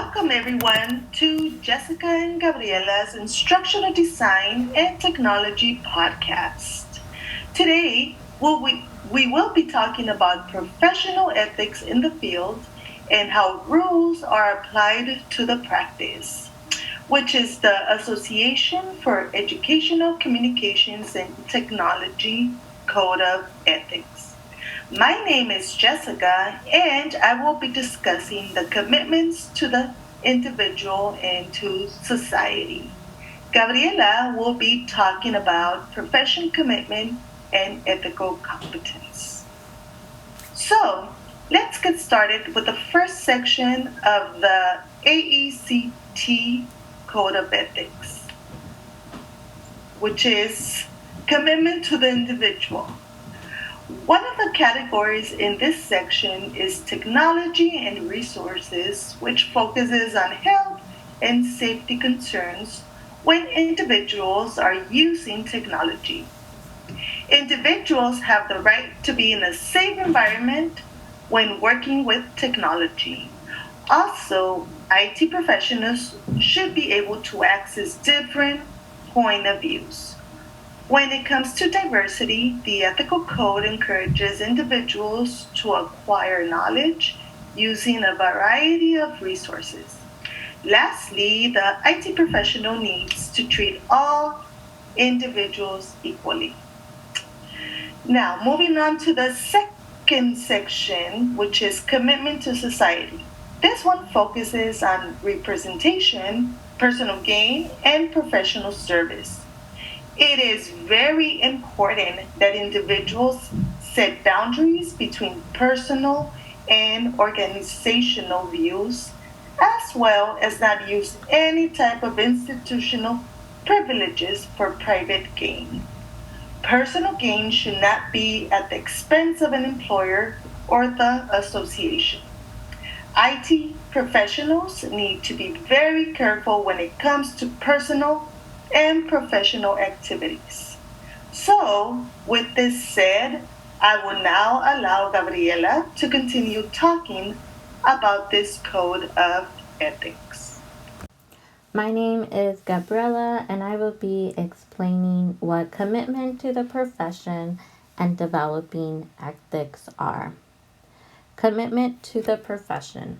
Welcome everyone to Jessica and Gabriela's Instructional Design and Technology podcast. Today, we will be talking about professional ethics in the field and how rules are applied to the practice, which is the Association for Educational Communications and Technology Code of Ethics. My name is Jessica, and I will be discussing the commitments to the individual and to society. Gabriela will be talking about professional commitment and ethical competence. So, let's get started with the first section of the AECT Code of Ethics, which is commitment to the individual. One of the categories in this section is technology and resources, which focuses on health and safety concerns when individuals are using technology. Individuals have the right to be in a safe environment when working with technology. Also, IT professionals should be able to access different point of views. When it comes to diversity, the ethical code encourages individuals to acquire knowledge using a variety of resources. Lastly, the IT professional needs to treat all individuals equally. Now, moving on to the second section, which is commitment to society. This one focuses on representation, personal gain, and professional service. It is very important that individuals set boundaries between personal and organizational views, as well as not use any type of institutional privileges for private gain. Personal gain should not be at the expense of an employer or the association. IT professionals need to be very careful when it comes to personal and professional activities. So, with this said, I will now allow Gabriela to continue talking about this code of ethics. My name is Gabriela, and I will be explaining what commitment to the profession and developing ethics are. Commitment to the profession.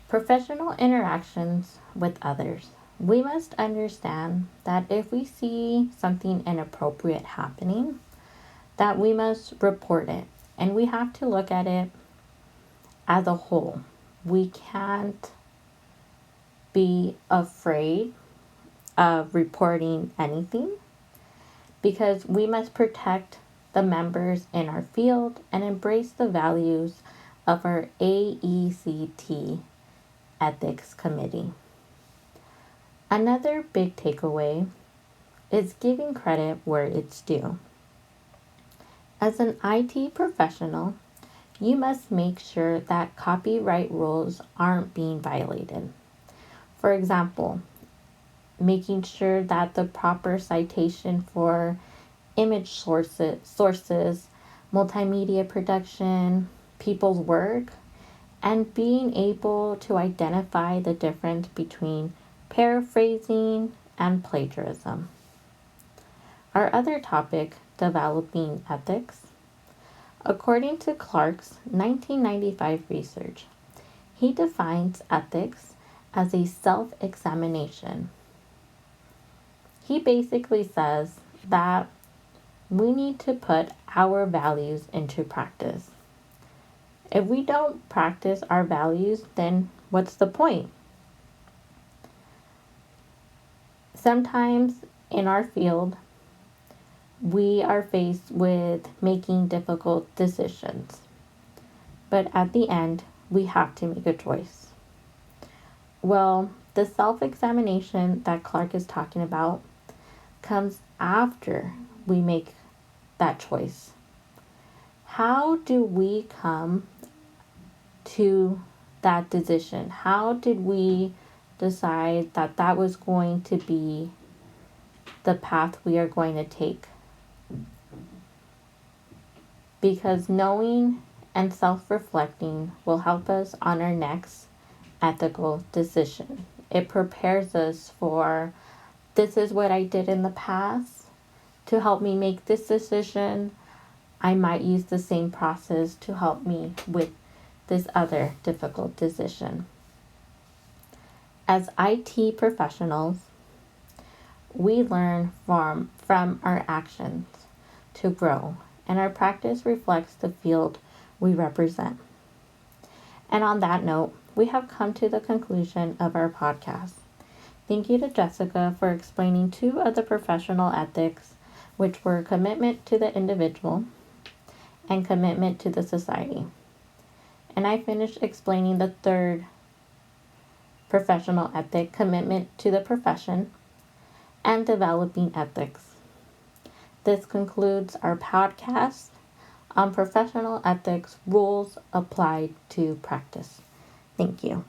Professional interactions with others. We must understand that if we see something inappropriate happening, that we must report it, and we have to look at it as a whole. We can't be afraid of reporting anything because we must protect the members in our field and embrace the values of our AECT Ethics Committee. Another big takeaway is giving credit where it's due. As an IT professional, you must make sure that copyright rules aren't being violated. For example, making sure that the proper citation for image sources, multimedia production, people's work, and being able to identify the difference between paraphrasing and plagiarism. Our other topic, developing ethics. According to Clark's 1995 research, he defines ethics as a self-examination. He basically says that we need to put our values into practice. If we don't practice our values, then what's the point? Sometimes in our field, we are faced with making difficult decisions. But at the end, we have to make a choice. Well, the self-examination that Clark is talking about comes after we make that choice. How do we come to that decision? How did we decide that that was going to be the path we are going to take? Because knowing and self-reflecting will help us on our next ethical decision. It prepares us for this is what I did in the past to help me make this decision. I might use the same process to help me with this other difficult decision. As IT professionals, we learn from our actions to grow, and our practice reflects the field we represent. And on that note, we have come to the conclusion of our podcast. Thank you to Jessica for explaining two of the professional ethics, which were commitment to the individual and commitment to the society. And I finished explaining the third professional ethic, commitment to the profession and developing ethics. This concludes our podcast on professional ethics rules applied to practice. Thank you.